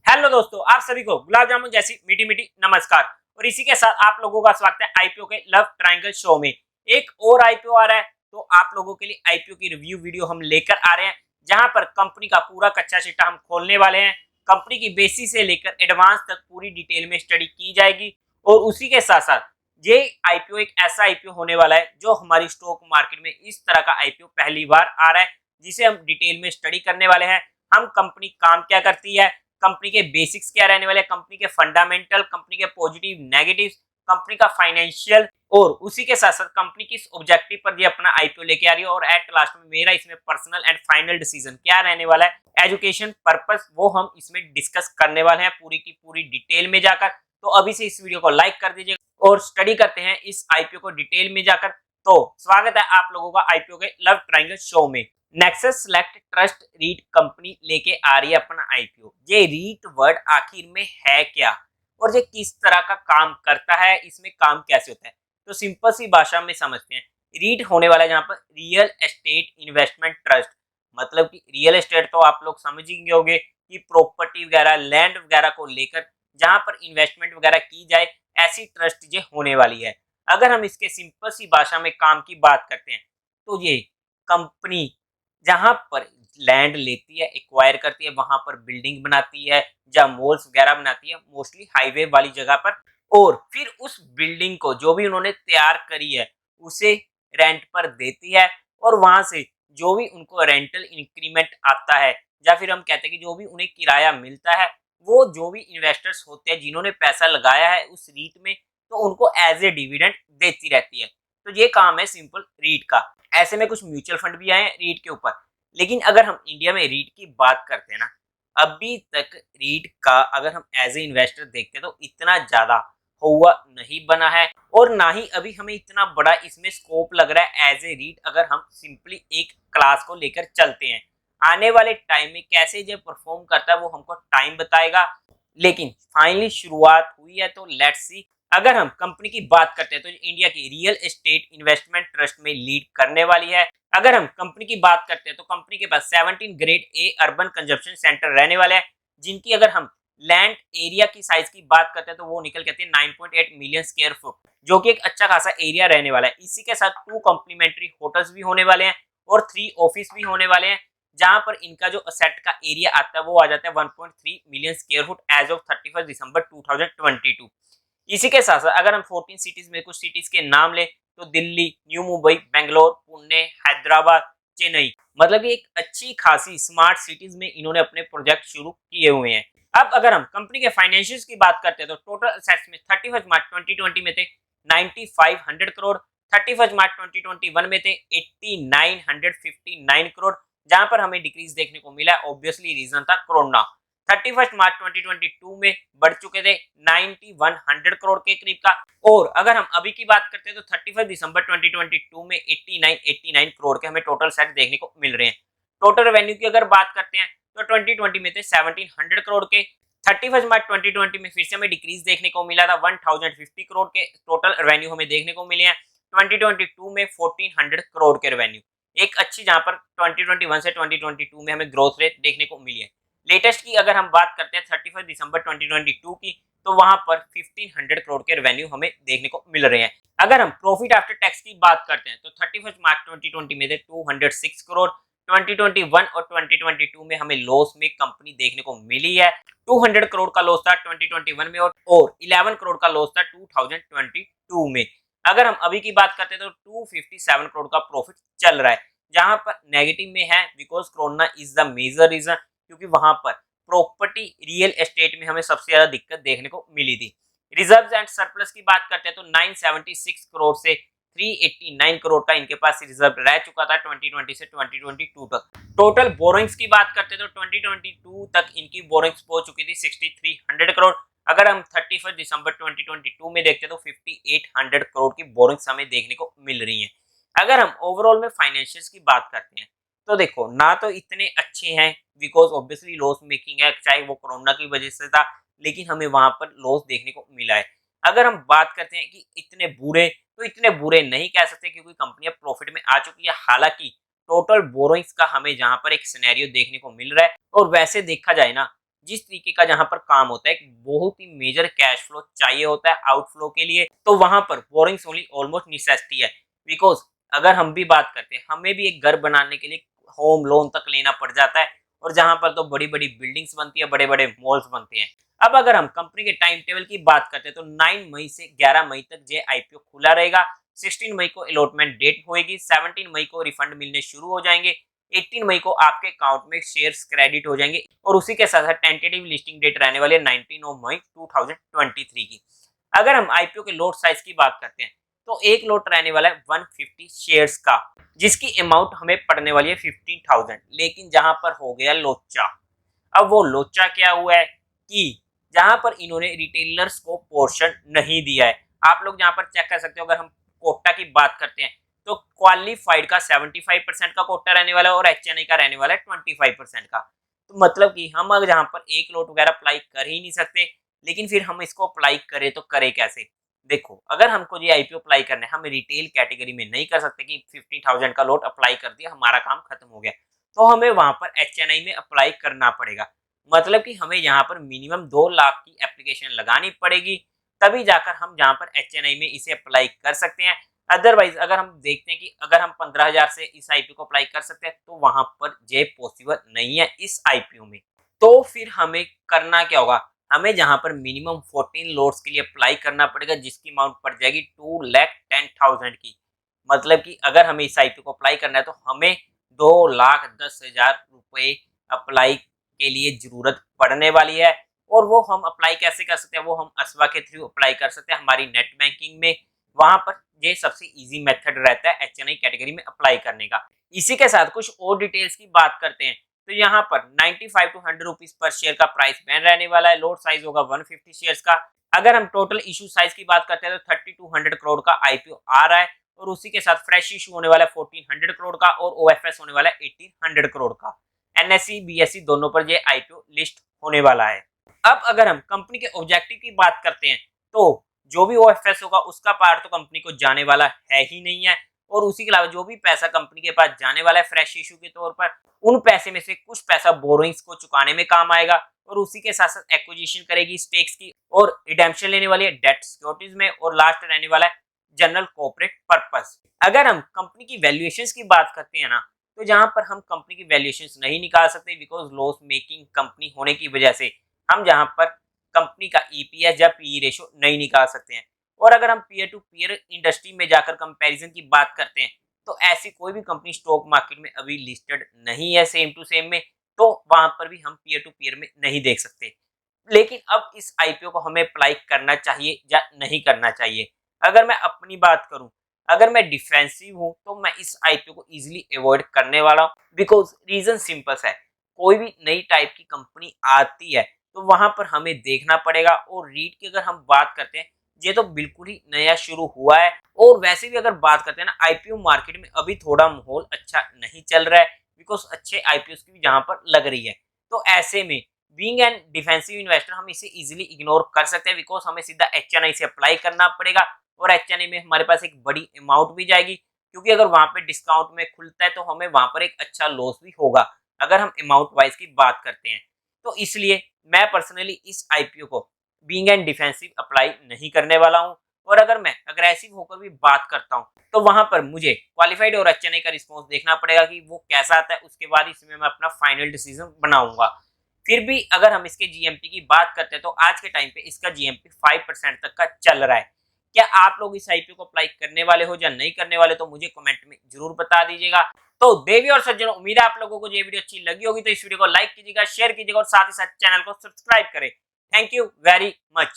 Hello दोस्तों, आप सभी को गुलाब जामुन जैसी मीठी मीठी नमस्कार। और इसी के साथ आप लोगों का स्वागत है आईपीओ के लव ट्रायंगल शो में। एक और आईपीओ आ रहा है, तो आप लोगों के लिए आईपीओ की रिव्यू वीडियो हम लेकर आ रहे हैं, जहां पर कंपनी का पूरा कच्चा चिट्ठा हम खोलने वाले हैं। कंपनी की बेसिस से लेकर एडवांस तक पूरी डिटेल में स्टडी की जाएगी। और उसी के साथ साथ ये आईपीओ एक ऐसा आईपीओ होने वाला है जो हमारी स्टॉक मार्केट में इस तरह का आईपीओ पहली बार आ रहा है, जिसे हम डिटेल में स्टडी करने वाले हैं। हम कंपनी काम क्या करती है, कंपनी के बेसिक्स क्या रहने वाले, कंपनी के फंडामेंटल, कंपनी के पॉजिटिव नेगेटिव, कंपनी का फाइनेंशियल, और उसी के साथ साथ कंपनी किस ऑब्जेक्टिव पर ये अपना आईपीओ लेके आ रही है। और एट लास्ट में मेरा इसमें पर्सनल एंड फाइनल डिसीजन क्या रहने वाला है, एजुकेशन पर्पस, वो हम इसमें डिस्कस करने वाले हैं पूरी की पूरी डिटेल में जाकर। तो अभी से इस वीडियो को लाइक कर दीजिए और स्टडी करते हैं इस आईपीओ को डिटेल में जाकर। तो स्वागत है आप लोगों का आईपीओ के लव ट्रायंगल शो में। Nexus Select Trust REIT company लेके आ रही है अपना आईपीओ। ये रीट वर्ड आखिर में है क्या और ये किस तरह का काम करता है, इसमें काम कैसे होता है, तो सिंपल सी भाषा में समझते हैं। रीट होने वाला है जहाँ पर रियल एस्टेट इन्वेस्टमेंट ट्रस्ट, मतलब कि रियल एस्टेट तो आप लोग समझ ही होंगे कि प्रॉपर्टी वगैरह, लैंड वगैरह को लेकर जहाँ पर इन्वेस्टमेंट वगैरह की जाए, ऐसी ट्रस्ट ये होने वाली है। अगर हम इसके सिंपल सी भाषा में काम की बात करते हैं, तो ये कंपनी जहां पर लैंड लेती है, एक्वायर करती है, वहां पर बिल्डिंग बनाती है या मॉल्स वगैरह बनाती है, मोस्टली हाईवे वाली जगह पर। और फिर उस बिल्डिंग को जो भी उन्होंने तैयार करी है उसे रेंट पर देती है। और वहां से जो भी उनको रेंटल इंक्रीमेंट आता है, या फिर हम कहते हैं कि जो भी उन्हें किराया मिलता है, वो जो भी इन्वेस्टर्स होते हैं जिन्होंने पैसा लगाया है उस रीट में, तो उनको एज ए डिविडेंड देती रहती है। तो ये काम है सिंपल रीट का। ऐसे में कुछ म्यूचुअल फंड भी आए हैं रीट के ऊपर। लेकिन अगर हम इंडिया में रीट की बात करते हैं ना, अभी तक रीट का अगर हम एज ए इन्वेस्टर देखते हैं तो इतना ज्यादा हुआ नहीं बना है, और ना ही अभी हमें इतना बड़ा इसमें स्कोप लग रहा है एज ए रीट। अगर हम सिंपली एक क्लास को लेकर चलते हैं, आने वाले टाइम में कैसे ये परफॉर्म करता है वो हमको टाइम बताएगा। लेकिन फाइनली शुरुआत हुई है, तो लेट्स सी। अगर हम कंपनी की बात करते हैं तो इंडिया की रियल एस्टेट इन्वेस्टमेंट ट्रस्ट में लीड करने वाली है। अगर हम कंपनी की बात करते हैं तो कंपनी के पास 17 grade a urban consumption centre रहने वाले हैं, जिनकी अगर हम लैंड एरिया की साइज की बात करते हैं तो वो निकल के आती है 9.8 मिलियन स्क्वायर फुट, जो कि एक अच्छा खासा एरिया रहने वाला है। इसी के साथ 2 कॉम्प्लीमेंट्री होटल्स भी होने वाले हैं और 3 ऑफिस भी होने वाले हैं, जहां पर इनका जो असेट का एरिया आता है वो आ जाता है 1.3 million square foot as of 31 दिसंबर 2022। इसी के साथ साथ अगर हम 14 सिटीज में कुछ सिटीज के नाम ले, तो दिल्ली, न्यू मुंबई, बेंगलोर, पुणे, हैदराबाद, चेन्नई, मतलब कि एक अच्छी खासी स्मार्ट सिटीज में इन्होंने अपने प्रोजेक्ट शुरू किए हुए हैं। अब अगर हम कंपनी के फाइनेंशियल्स की बात करते हैं तो टोटल असेट्स में 31 मार्च 2020 में थे 9500 करोड़, 31 मार्च 2021 में थे 8959 करोड़, जहां पर हमें डिक्रीज देखने को मिला। ऑब्वियसली रीजन था कोरोना। 31 मार्च 2022 में बढ़ चुके थे 9100 करोड़ के करीब का। और अगर हम अभी की बात करते हैं तो 31 दिसंबर 2022 में 89 करोड़ के हमें टोटल सेट देखने को मिल रहे हैं। टोटल रेवेन्यू की अगर बात करते हैं तो 2020 में थे 1700 करोड़ के। 31 मार्च 2020 में फिर से हमें डिक्रीज देखने को मिला था 1050 करोड़ के टोटल रेवेन्यू हमें देखने को मिले हैं। 2022 में 1400 करोड़ के रेवेन्यू, एक अच्छी, जहां पर 2021 से 2022 में हमें ग्रोथ रेट देखने को मिली है। लेटेस्ट की अगर हम बात करते हैं 31 दिसंबर 2022 की, तो वहां पर 1500 करोड़ के रेवेन्यू हमें देखने को मिल रहे हैं। अगर हम प्रॉफिट आफ्टर टैक्स की बात करते हैं तो 31 मार्च 2020 में थे 206 करोड़, 2021 और 2022 में हमें लॉस में कंपनी देखने को मिली है। 200 करोड़ का लॉस था 2021 में और 11 करोड़ का लॉस था 2022 में। अगर हम अभी की बात करते हैं तो 257 करोड़ का प्रॉफिट चल रहा है, जहां पर नेगेटिव में है because corona is the major reason, क्योंकि वहां पर प्रॉपर्टी रियल एस्टेट में हमें सबसे ज्यादा दिक्कत देखने को मिली थी। रिजर्व्स एंड सरप्लस की बात करते हैं तो 976 करोड़ से 389 करोड़ का इनके पास रिजर्व रह चुका था 2020 से 2022 तक। टोटल बोरोइंग्स की बात करते हैं तो 2022 तक इनकी बोरोइंग्स पहुंच चुकी थी 6300 करोड़। अगर हम 31 दिसंबर 2022 में देखते तो 5800 करोड़ की बोरोइंग्स हमें देखने को मिल रही है। अगर हम ओवरऑल में फाइनेंशियल्स की बात करते हैं तो देखो, ना तो इतने अच्छे हैं बिकॉज ऑब्वियसली लॉस मेकिंग है, चाहे वो कोरोना की वजह से था, लेकिन हमें वहां पर लॉस देखने को मिला है। अगर हम बात करते हैं कि इतने बुरे, तो इतने बुरे नहीं कह सकते क्योंकि कंपनियां प्रॉफिट में आ चुकी है। हालांकि टोटल बोरोइंग्स का हमें जहां पर एक सिनेरियो देखने को मिल रहा है, और वैसे देखा जाए ना, जिस तरीके का जहां पर काम होता है, एक बहुत ही मेजर कैश फ्लो चाहिए होता है आउटफ्लो के लिए, तो वहां पर बोरिंग्स ओनली ऑलमोस्ट नेसेसिटी है। बिकॉज अगर हम भी बात करते हैं, हमें भी एक घर बनाने के लिए होम लोन तक लेना पड़ जाता है, और जहां पर तो बड़ी बड़ी बिल्डिंग्स बनती है, बड़े बड़े मॉल्स बनते हैं। अब अगर हम कंपनी के टाइम टेबल की बात करते हैं तो 9 मई से 11 मई तक जे आईपीओ खुला रहेगा। 16 मई को अलॉटमेंट डेट होगी, 17 मई को रिफंड मिलने शुरू हो जाएंगे, 18 मई को आपके अकाउंट में शेयर्स क्रेडिट हो जाएंगे, और उसी के साथ साथ टेंटेटिव लिस्टिंग डेट रहने वाली है 19 मई 2023 की। अगर हम आईपीओ के लॉट साइज की बात करते हैं तो एक लॉट रहने वाला है 150 शेयर्स का, जिसकी अमाउंट हमें पड़ने वाली है 15,000। लेकिन जहां पर हो गया लोचा। अब वो लोचा क्या हुआ है कि जहां पर इन्होंने रिटेलर्स को पोर्शन नहीं दिया है। आप लोग जहां पर चेक कर सकते हो, अगर हम कोटा की बात करते हैं तो क्वालिफाइड का 75% का कोटा रहने वाला है, और एचएनआई का रहने वाला है 25% का। तो मतलब कि हम अगर जहां पर एक लॉट वगैरह अप्लाई कर ही नहीं सकते, लेकिन फिर हम इसको अप्लाई करें तो करें कैसे? देखो, अगर हमको ये आईपीओ अप्लाई करना है, हम रिटेल कैटेगरी में नहीं कर सकते कि 15,000 का लॉट अप्लाई कर दिया, हमारा काम खत्म हो गया। तो हमें वहां पर एचएनआई में अप्लाई करना पड़ेगा। मतलब कि हमें यहाँ पर मिनिमम 2 लाख की एप्लीकेशन लगानी पड़ेगी, तभी जाकर हम जहाँ पर एचएनआई में इसे अप्लाई कर सकते हैं। अदरवाइज अगर हम देखते हैं कि अगर हम 15,000 से इस आईपीओ को अप्लाई कर सकते हैं, तो वहां पर ये पॉसिबल नहीं है इस आईपीओ में। तो फिर हमें करना क्या होगा? हमें जहां पर मिनिमम 14 लोट्स के लिए अप्लाई करना पड़ेगा, जिसकी अमाउंट पड़ जाएगी 2,10,000 की। मतलब कि अगर हमें इस आईपीओ को अप्लाई करना है तो हमें 2,10,000 रुपए अप्लाई के लिए जरूरत पड़ने वाली है। और वो हम अप्लाई कैसे कर सकते हैं? वो हम असवा के थ्रू अप्लाई कर सकते हैं, हमारी नेट बैंकिंग में। वहां पर ये सबसे इजी मेथड रहता है एचएनआई कैटेगरी में अप्लाई करने का। इसी के साथ कुछ और डिटेल्स की बात करते हैं, तो यहाँ पर 95 टू 100 रुपीज पर शेयर का प्राइस बैन रहने वाला है। लॉट साइज होगा 150 शेयर्स का। अगर हम टोटल इशू साइज की बात करते हैं तो 30 टू 100 करोड़ का आईपीओ आ रहा है, और उसी के साथ फ्रेश इशू होने वाला है 1400 करोड़ का, और ओएफएस होने वाला है 1800 करोड़ का। एनएसई बीएसई दोनों पर ये आईपीओ लिस्ट होने वाला है। अब अगर हम कंपनी के ऑब्जेक्टिव की बात करते हैं तो जो भी ओएफएस होगा उसका पार्ट तो कंपनी को जाने वाला है ही नहीं है, और उसी के अलावा जो भी पैसा कंपनी के पास जाने वाला है फ्रेश इशू के तौर पर, उन पैसे में से कुछ पैसा बोरोइंग्स को चुकाने में काम आएगा, और उसी के साथ साथ एक्विजिशन करेगी स्टेक्स की, और रिडेम्पशन लेने वाली है डेट सिक्योरिटीज में, और लास्ट रहने वाला है जनरल कॉर्पोरेट पर्पस। अगर हम कंपनी की वैल्यूएशंस की बात करते हैं ना, तो जहां पर हम कंपनी की वैल्यूएशंस नहीं निकाल सकते, बिकॉज लॉस मेकिंग कंपनी होने की वजह से हम जहां पर कंपनी का ईपीएस या पीई रेशो नहीं निकाल सकते हैं। और अगर हम पीयर टू पीयर इंडस्ट्री में जाकर कंपैरिजन की बात करते हैं, तो ऐसी कोई भी कंपनी स्टॉक मार्केट में अभी लिस्टेड नहीं है सेम टू सेम में, तो वहां पर भी हम पीयर टू पीयर में नहीं देख सकते। लेकिन अब इस आईपीओ को हमें अप्लाई करना चाहिए या नहीं करना चाहिए? अगर मैं अपनी बात करूं, अगर मैं डिफेंसिव हूं तो मैं इस आईपीओ को इजीली अवॉइड करने वाला हूं, बिकॉज रीजन सिंपल है। कोई भी नई टाइप की कंपनी आती है तो वहां पर हमें देखना पड़ेगा। और रीट की अगर हम बात करते हैं, ये तो बिल्कुल ही नया शुरू हुआ है, और वैसे भी अगर बात करते हैं ना, आईपीओ मार्केट में अभी थोड़ा माहौल अच्छा नहीं चल रहा है, बिकॉज अच्छे आईपीओ की भी जहां पर लग रही है। तो ऐसे में बीइंग एन डिफेंसिव इन्वेस्टर हम इसे इजीली इग्नोर कर सकते हैं, बिकॉज हमें सीधा एचएनआई से अप्लाई करना पड़ेगा, और एचएनआई में हमारे पास एक बड़ी अमाउंट भी जाएगी, क्योंकि अगर वहां पे डिस्काउंट में खुलता है तो हमें वहां पर एक अच्छा लॉस भी होगा अगर हम अमाउंट वाइज की बात करते हैं। तो इसलिए मैं पर्सनली इस आईपीओ को बीइंग एन डिफेंसिव अप्लाई नहीं करने वाला हूं। और अगर मैं अग्रेसिव होकर भी बात करता हूं तो वहां पर मुझे क्वालिफाइड और एचएनआई का रिस्पॉन्स देखना पड़ेगा कि वो कैसा आता है, उसके बाद इसमें मैं अपना फाइनल डिसीजन बनाऊंगा। फिर भी अगर हम इसके जीएमपी की बात करते हैं तो आज के टाइम पे इसका जीएमपी 5% तक का चल रहा है। क्या आप लोग इस आईपीओ को अप्लाई करने वाले हो या नहीं करने वाले, तो मुझे कमेंट में जरूर बता दीजिएगा। तो देवी और सज्जनों, उम्मीद है आप लोगों को ये वीडियो अच्छी लगी होगी, तो इस वीडियो को लाइक कीजिएगा, शेयर कीजिएगा, और साथ ही साथ चैनल को सब्सक्राइब करें। Thank you very much.